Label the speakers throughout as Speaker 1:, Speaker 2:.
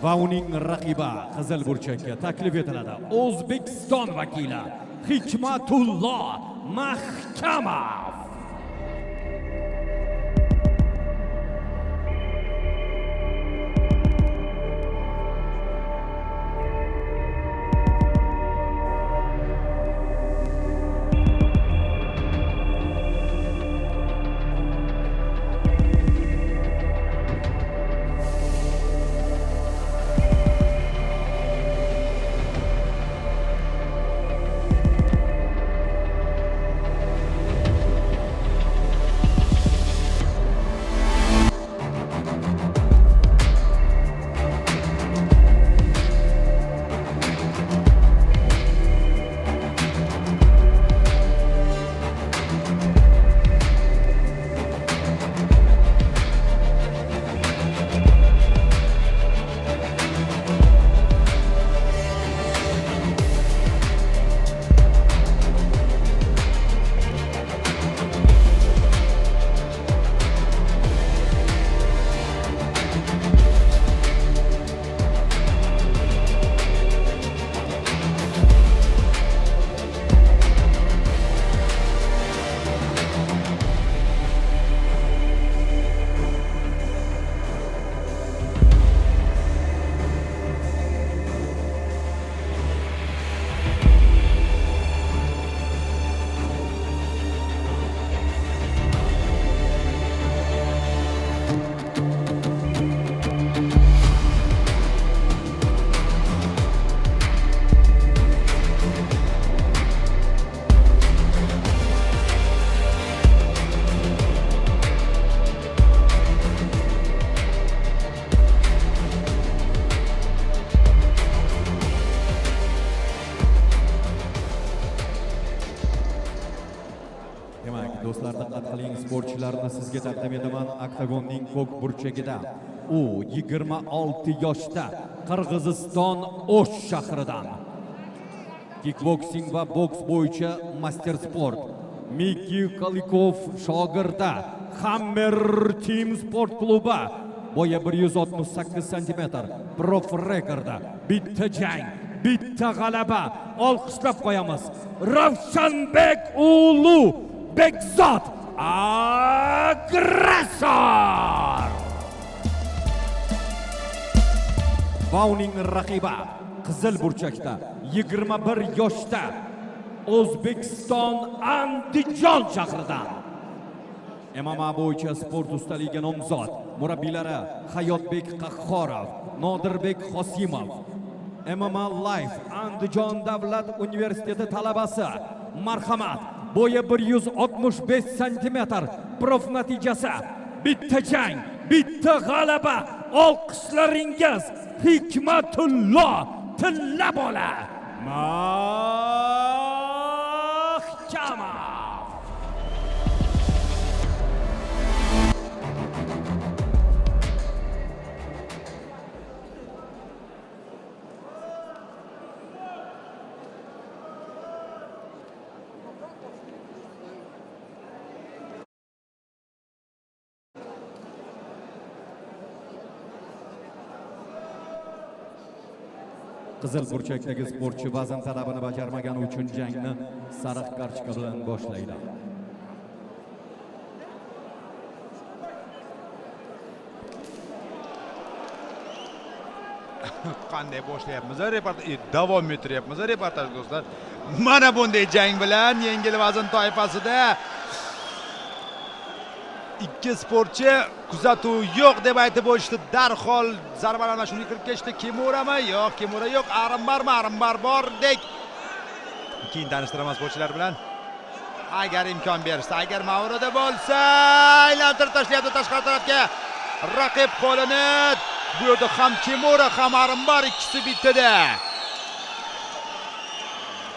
Speaker 1: va uning raqibi qizil burchakka taklif etiladi. O'zbekiston vakili Hikmatullo Mahkamov. Do'stlar, diqqat qiling, sportchilarni sizga taqdim etaman. Oktagonning ko'k burchagida u 26 yoshda Qirg'iziston O'sh shahridan kickboksing va boks bo'yicha master sport Miki Kalikov shogirdi Hammer Team sport klubi bo'yi 168 cm, prof rekordi, bitta jang, bitta g'alaba. Olqishlab qo'yamiz. Ravshanbek Ulu Bekzod Aggressor. Va uning raqibi qizil burchakda 21 yoshda O'zbekiston Andijon shahridan MMA bo'yicha sport ustaligi nomzod, murabbiylari Hayotbek Qahhorov, Nodirbek Qosimov, MMA Life Andijon davlat universiteti talabasi. Marhamat, bo'yi 165 cm, prof natijasi bitta jang, bitta g'alaba. Olqishlaringiz Hikmatullo Tilla bola Mahkamov. Qizil burchakdagi sportchi vazn talabini bajarmagani uchun jangni sariq kartochka bilan boshlaydi.
Speaker 2: Qanday boshlayapmiz? Davom ettiryapmiz reportaj do'stlar. Mana bunday jang bilan yengil vazn toifasida ikki sportchi kuzatuv yo'q deb aytib o'tishdi. Darhol zarbalarni shunga kirib ketdi. Kimurami? Yo'q, Kimura yo'q. Arimbarmi? Arimbar bordek. Keyin tanishtiraman sportchilar bilan. Agar imkon bersa, agar Mavroda bo'lsa, aylantirib tashlayapti tashqari tarafga. Raqib qo'lini bu yerda ham Kimura, ham Arimbar ikkisi bittada.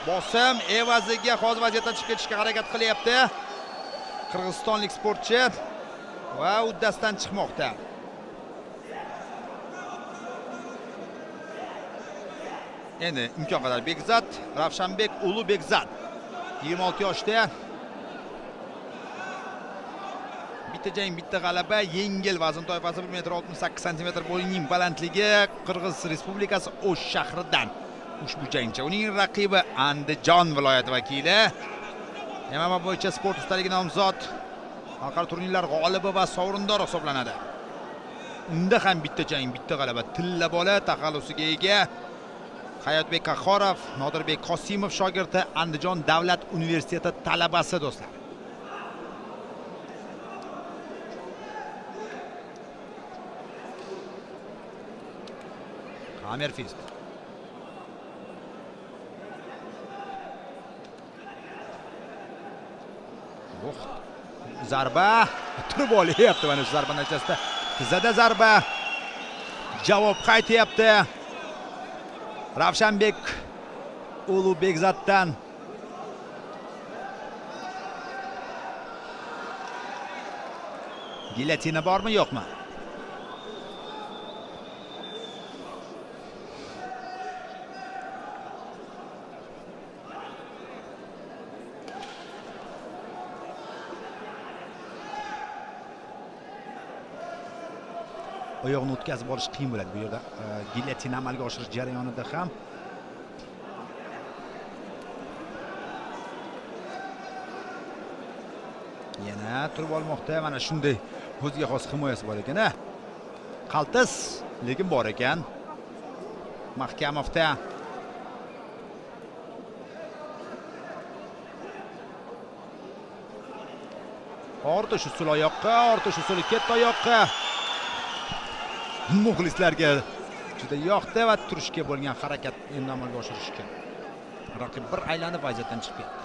Speaker 2: Bosim evaziga hozir vaziyatdan chiqib ketishga harakat qilyapti. Qirg'izistonlik sportchi va uddasidan chiqmoqda. Endi imkon qadar Bekzod, Ravshanbek Ulu Bekzod 26 yoshda. bitta jang, bitta g'alaba. Yengil vazn toifasi 1 metr 68 santimetr bo'yining balandligi Qirg'iz Respublikasi O'sh shahridan ushbu jangchi. Uning raqibi Andijon viloyati vakili. MMA bo'yicha sport ustaligi nomzod, xalqaro turnirlar g'olibi va sovrindor hisoblanadi. Unda ham bitta jang, bitta g'alaba. Tilla bola taxallusiga ega Hayotbek Qahhorov, Nodirbek Qosimov shogirdi, Andijon davlat universiteti talabasi do'stlar. Hammerfist. Zarba turib olyapti, mana shu zarba natijasida tizzada zarba. Javob qaytyapti. Ravshanbek Ulug'bekzoddan. Gilyotina bormi, yo'qmi? Oyoqni o'tkazib olish qiyin bo'ladi bu yerda. Gilyotina amalga oshirish jarayonida ham yana turib olmoqda. Mana shunday o'ziga xos himoyasi bor ekan. Qaltis, lekin bor ekan. Mahkamovda ortish usul oyoqqa, ortish usuli ketdi oyoqqa. Muxlislarga juda yoqdi va turishga bo'lgan harakat endi amalga oshirishga. Raqib bir aylanib vaziyatdan chiqib ketdi.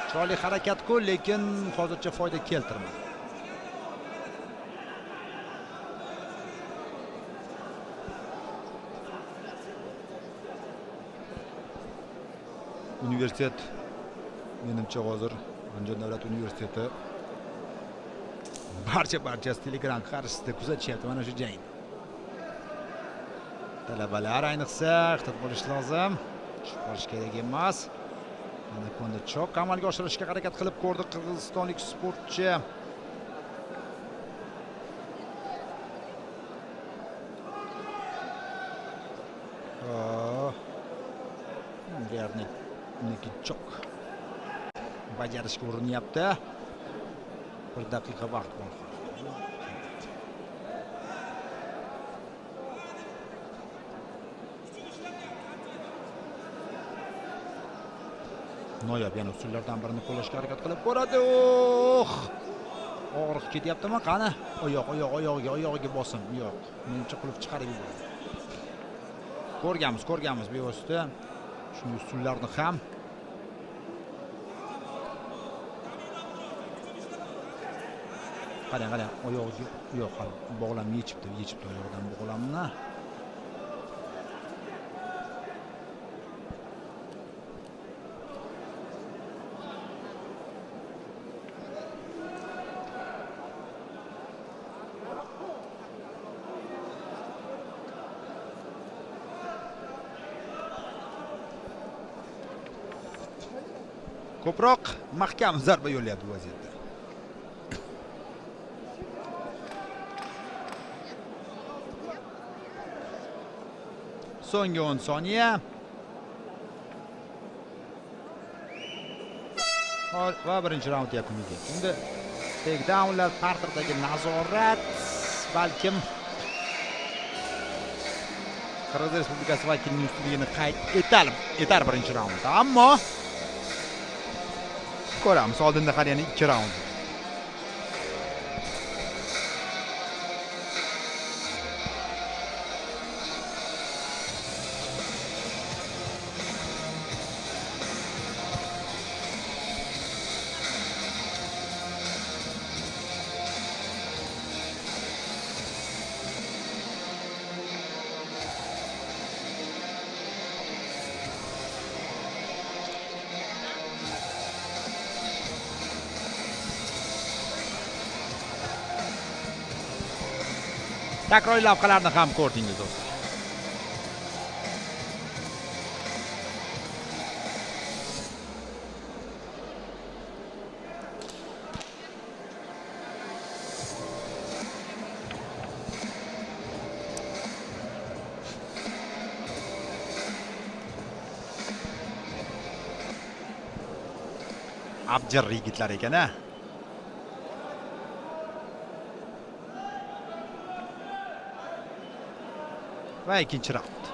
Speaker 2: Chiroyli harakat-ku, lekin hozircha foyda keltirmadi. Universitet menimcha hozir Andijon davlat universiteti barchasi Telegram qarshisida kuzatishyapti mana shu jangni. Talabalar ayniqsa ehtiyot bo'lish lozim. Tushib qolish kerak emas. Anakonda chok amalga oshirishga harakat qilib ko'rdi qirg'izistonlik sportchi. Niki chok bajarishga urinyapti. 1 daqiqa vaqt bor. Noyob yana usullardan birini qo'llashga harakat qilib ko'radi. Og'riq ketyaptimi? Qani? Oyog'iga bosim. Yo'q. Menimcha qulf chiqarib yubordi. Ko'rganmiz bevosita. Shunday usullarni ham qarang, oyog'iga yo'q, bog'lamni yechibdi oyog'idan bog'lamni. Ko'proq mahkam zarba yo'llayapti bu vaziyatda. So'nggi 10 soniya. Va birinchi raund yakuniga. Endi takedownlar, parterdagi nazorat balkim Qirg'iz Respublikasi vakilining ustunligini qayd etar birinchi raundda. Ammo ko'ramiz, oldinda hali yana 2 raund. Takroriy lavhalarni ham ko'rdingiz do'stlar. abjir yigitlar ekan-a. Va ikkinchi raund.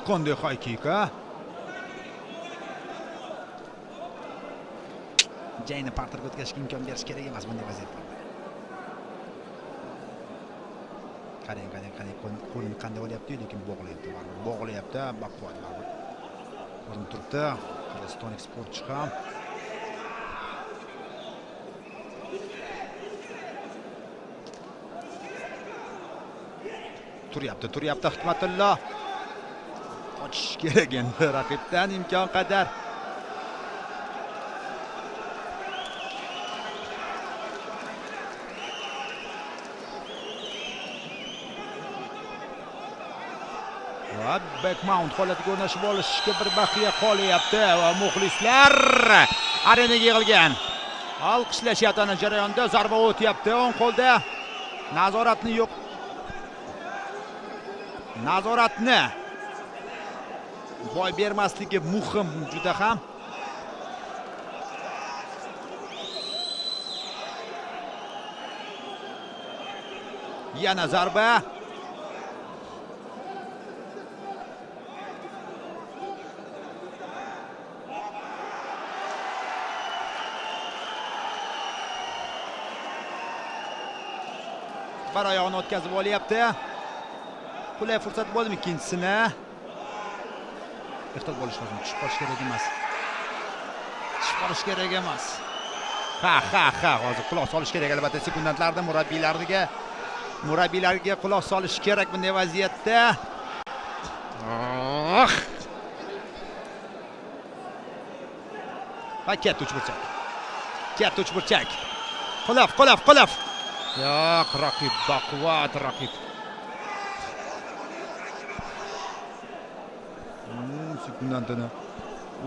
Speaker 2: Qanday haykika. Jayni parterga o'tkazishga imkon berish kerak emas bunday vaziyatlarda. Qarang, qo'lini qanday olyapti, lekin bog'layapti, baquvvat baribir. Ko'rinib turibdi. Qirg'izistonlik sportchi ham. Turyapti Hikmatullo. Qochish kerak endi raqibdan imkon qadar. Backmount holatiga o'rnashib olishga bir baqiya qolyapti va muxlislar arenaga yig'ilgan. Olqishlashyapti ana jarayonda zarba o'tyapti o'ng qo'lda. Nazoratni boy bermasligi muhim juda ham. Yana zarba. Bir oyog'ini o'tkazib olyapti. Qulay fursat bo'ldimi ikkinchisini? Ehtiyot bo'lish lozim. Tushib qolish kerak emas. Hozir quloq solish kerak albatta sekundantlarda murabbiylarga quloq solish kerak bunday vaziyatda. Va katta uchburchak. Qulaf. Yo'q, raqib baquvvat raqib. Sekundantini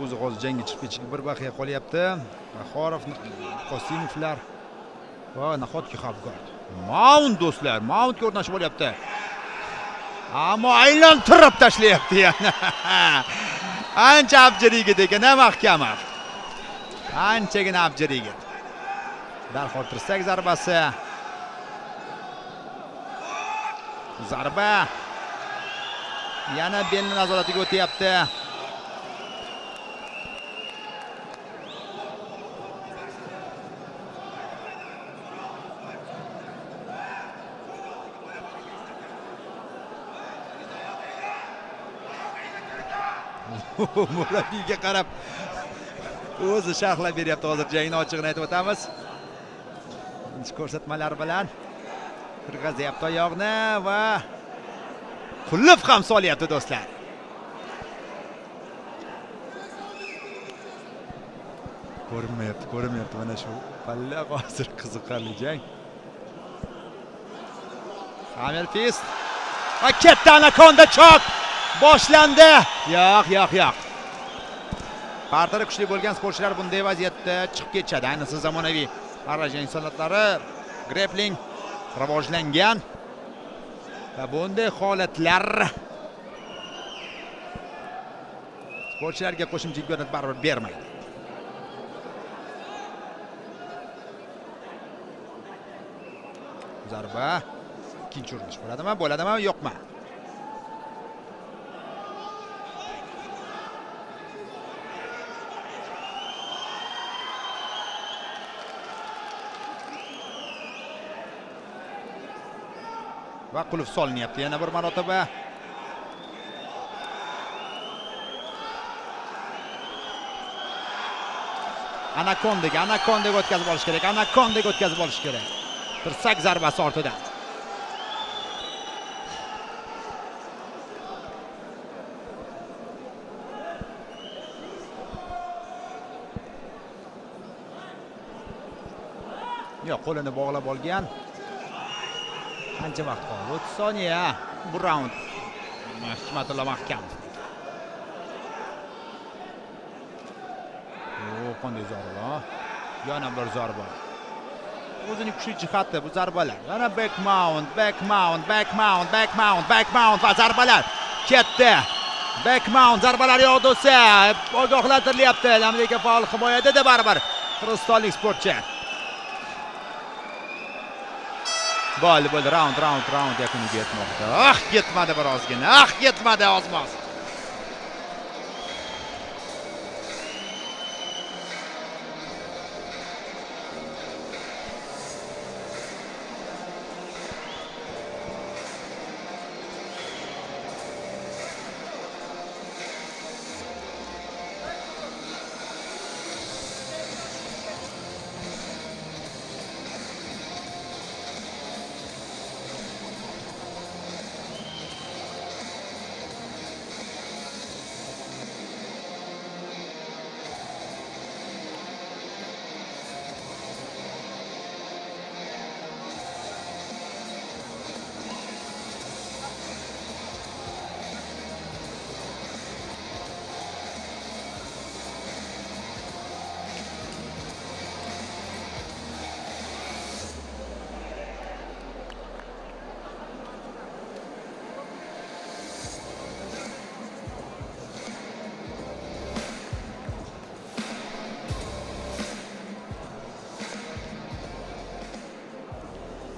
Speaker 2: o'zi hozir jangga chiqib ketishga bir baqiya qolyapti. Baxorov, Qosimovlar va nahotki Xavgard. Mount do'stlar, Mountga o'rnashib olyapti. Ammo aylantirib tashlayapti yana. Ancha abjir yigit ekan, mahkamov. Anchagina abjir yigit. Darhol tirsak zarbasi. Zarba. Yana belni nazoratiga o'tyapti. Murabbiyga qarab o'zi sharhlab beryapti. Hozir jangni ochig'ini aytib o'tamiz. Ko'rsatmalar bilan kirg'azyapti oyoqni va qulf ham solyapti do'stlar. Ko'rinmayapti mana shu palla hozir qiziqarli jang. Hamel Fist va katta anakonda chok boshlandi. Yo'q. Parteri kuchli bo'lgan sportchilar bunday vaziyatda chiqib ketadi. Ayniqsa zamonaviy arrajang sanatlari, grappling rivojlangan va bunday holatlar sportchilarga qo'shimcha imkoniyat baribir bermaydi. Zarba. Ikkinchi urinish bo'ladimi, yo'qmi? Va qulf solinyapti yana bir marotaba. Anakondaga o'tkazib olish kerak. Tirsak zarbasi ortidan. Yo'q, qo'lini bog'lab olgan. Qancha vaqt qoldi? 30 soniya. Bu raund. Hikmatullo mahkam. Qanday zarba? Yana bir zarba. O'zining kuchli jihati bu zarbalar. Yana backmount va zarbalar. Ketdi. Beckmount zarbalar yog'disi ogohlantirilyapti. Amerika faol himoyada deb baribir qirg'izistonlik sportchi. Bo'ldi, raund yakuniga yetmoqda. Yetmadi birozgina. Yetmadi ozmoz.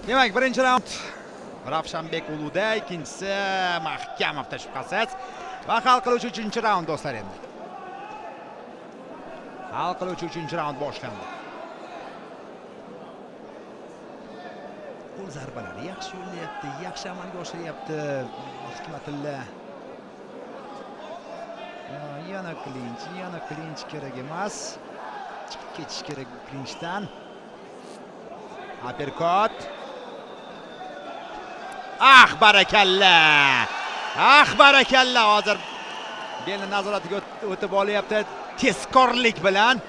Speaker 2: Demak, birinchi raund Ravshanbek Uluda, ikkinchisi Mahkamovda shubhasiz. Va hal qiluvchi 3-raund do'stlar endi. Hal qiluvchi 3-raund boshlandi. Qo'l zarbalari yaxshi yo'llayapti, yaxshi amalga oshiryapti Hikmatilla. Yana klinch kerak emas. Chiqib ketish kerak klinchdan. Uppercut. Barakalla. Barakalla. Hozir belni nazoratiga o'tib olyapti tezkorlik bilan.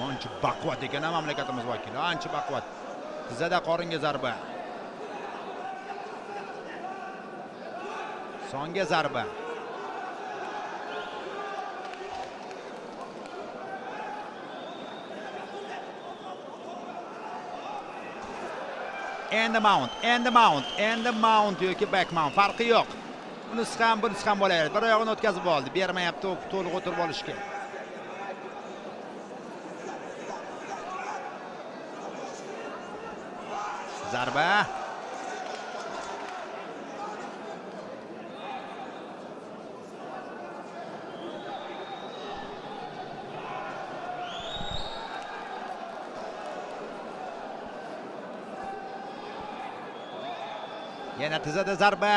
Speaker 2: Ancha baquvvat ekan mamlakatimiz vakili. Ancha baquvvat. Tizzada qoringa zarba. Songa zarba. Endi mount yoki back mount farqi yo'q. Bunisi ham bo'laveradi. Bir oyog'ini o'tkazib oldi. Bermayapti, to'liq o'tirib olishga. Zarba. Yana tizada zarba.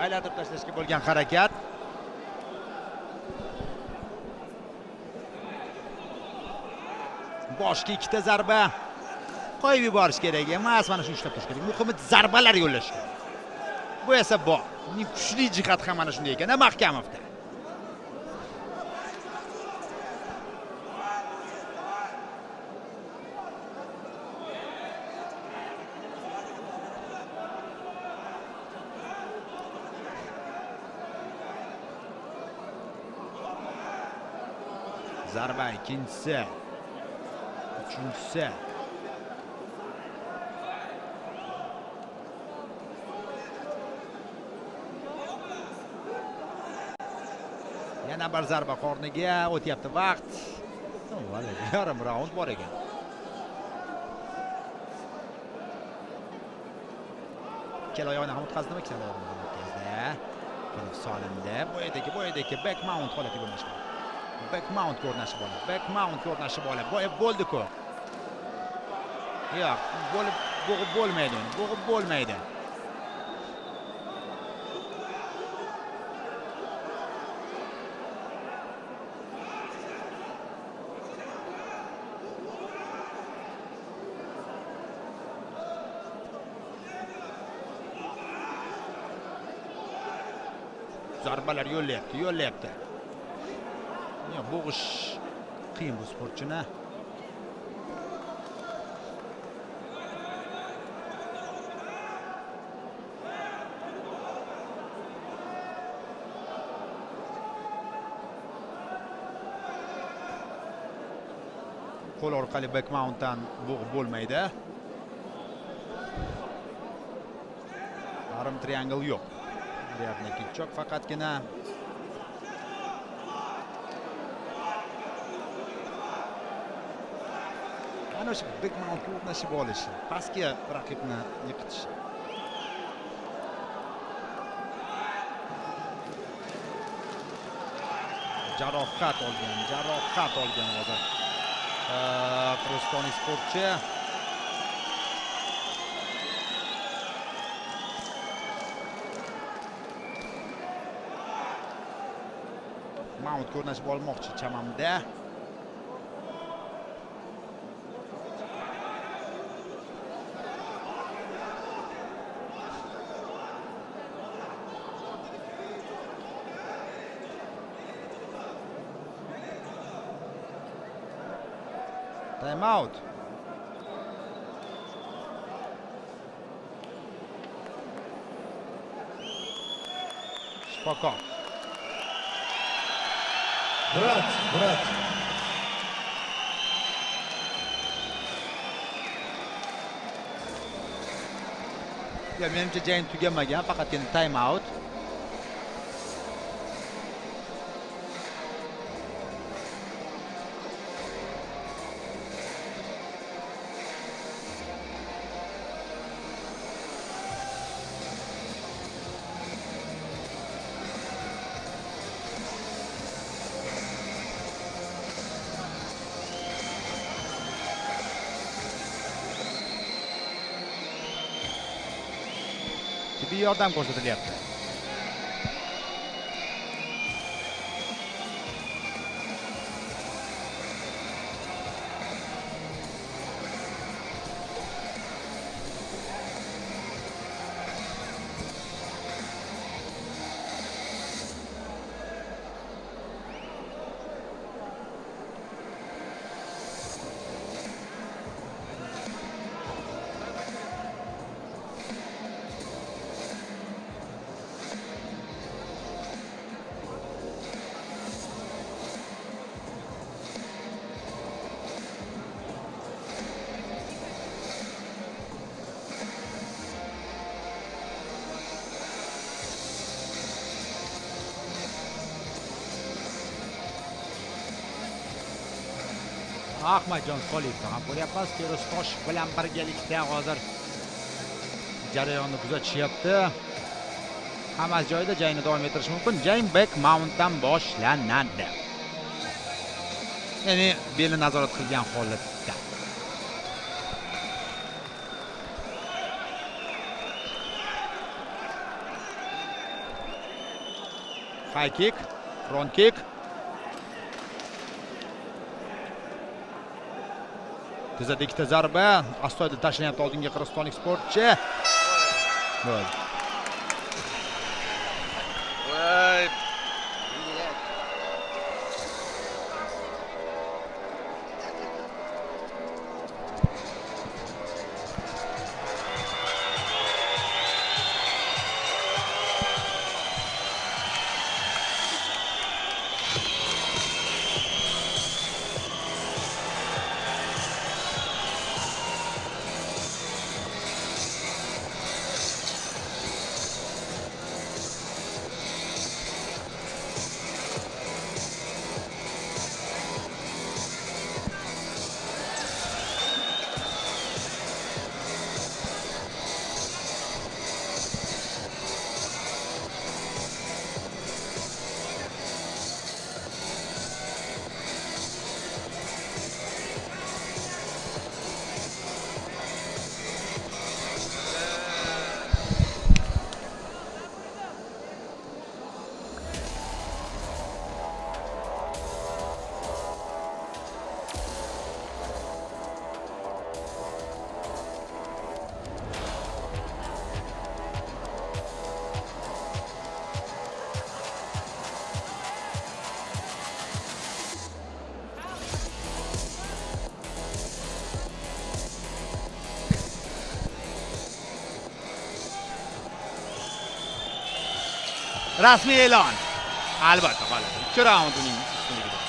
Speaker 2: Aylantirib tashlashga bo'lgan harakat. Boshga ikkita zarba. Qo'yib yuborish kerak emas, mana shuni ishlab turish kerak. Muhimi zarbalar yo'llash. Bu esa bor. Uning kuchli jihati ham mana shunday ekan, Mahkamovda. Zarba ikkinchisi. Uchinchisi. Yana bir zarba qorniga o'tyapti vaqt. Yarim raund bor ekan. Ikkala oyog'ini ham o'tkazdimi? Ikkala oyog'ini ham o'tkazdi. Kelib solindi. Bo'yidagi back mount holatiga bo'lmoqchi. Back mount ko'rinishi bo'ladi. Bo'ldi-ku. Yo'q, bo'g'ib bo'lmaydi. Zarbalar yo'llayapti. Bo'g'ish qiyin bu sportchini. qo'l orqali backmountdan bo'g'ib bo'lmaydi. Yarim triangle yo'q. Riyadni kichok faqatgina ana shu backmount o'rnashib olishi, pastga raqibni yiqitishi. Jarohat olgan hozir. Qirg'izistonlik sportchi Mount ko'rnashib olmoqchi chamamda. Time out. Shifokor.
Speaker 3: Brat.
Speaker 2: Ya menimcha jang tugamagan, faqatgina time out. Tibbiy yordam ko'rsatilyapti. Ahmadjon Solievni ham ko'ryapmiz. Feruz Toshev bilan birgalikda hozir jarayonni kuzatishyapti. Hammasi joyida, jangni davom ettirish mumkin. Jang backmountdan boshlanadi. Ya'ni belni nazorat qilgan holatda. High kick, front kick. Tizada ikkita zarba, astoydil tashlanyapti oldinga qirg'izistonlik sportchi. Bo'ldi.
Speaker 4: Voy.
Speaker 2: Rasmiy e'lon. Albatta qoladi. 2 raund uning ustunligida.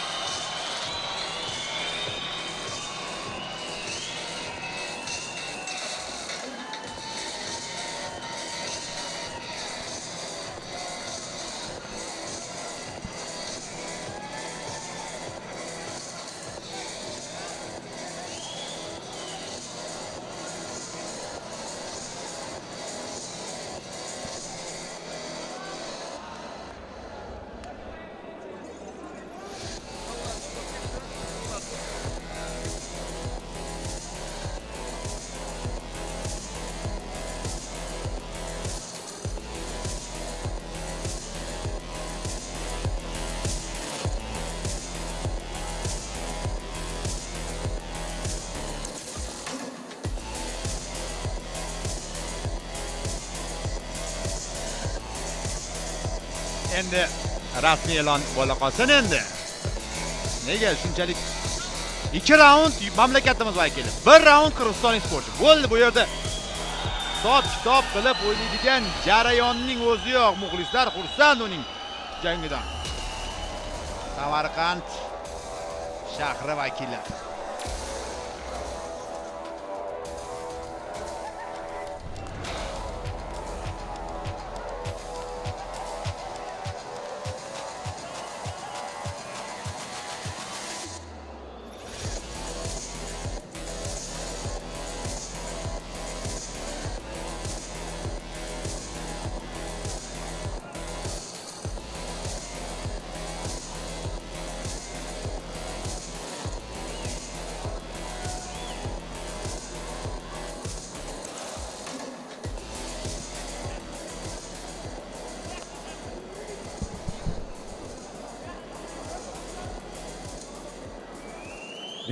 Speaker 2: Endi rasmiy e'lon bo'la qolsin endi. Nega shunchalik 2 raund mamlakatimiz vakili, 1 raund qirg'izistonlik sportchi. Bo'ldi, bu yerda hisob-kitob qilib o'ynaydigan jarayonning o'zi yo'q. Muxlislar xursand uning jangidan. Samarqand shahri vakili.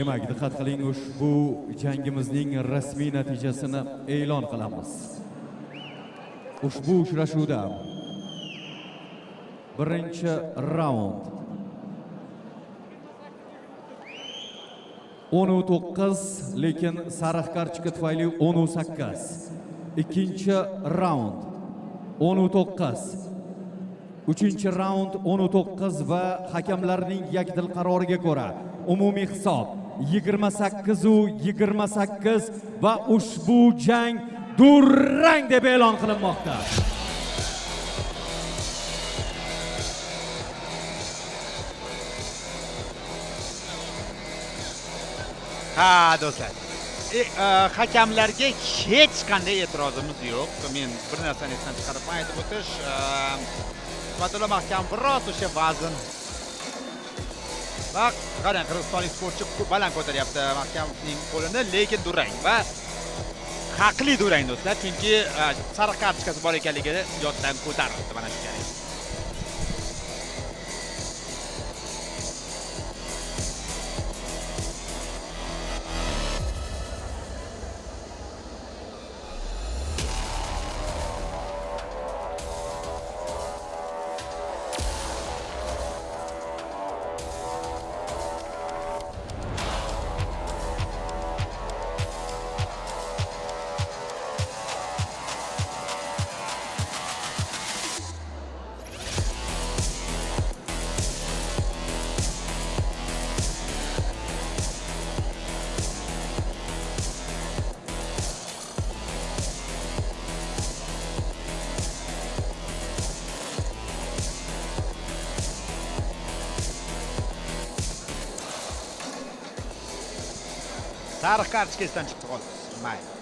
Speaker 1: Demak, diqqat qiling, ushbu jangimizning rasmiy natijasini e'lon qilamiz. Ushbu uchrashuvda birinchi raund 10-9, lekin sariq kartochka tufayli 10-8. Ikkinchi raund 10-9. Uchinchi raund 10-9 va hakamlarning yakdil qaroriga ko'ra umumiy hisob 28-28 va ushbu jang durang deb e'lon qilinmoqda.
Speaker 2: Ha, do'stlar. Hakamlarga hech qanday e'tirozimiz yo'q. Men bir narsani esdan chiqarib aytib o'tish, Fatullo mahkam biroz o'sha vazn va qarang, qirg'izistonlik sportchi baland ko'taryapti mahkamning qo'lini, lekin durang va haqli durang do'stlar, chunki sariq kartochkasi bor ekanligini yoddan ko'tarildi mana shu jarayon. Sariq kartochka esdan chiqdi, xolos. Mayli.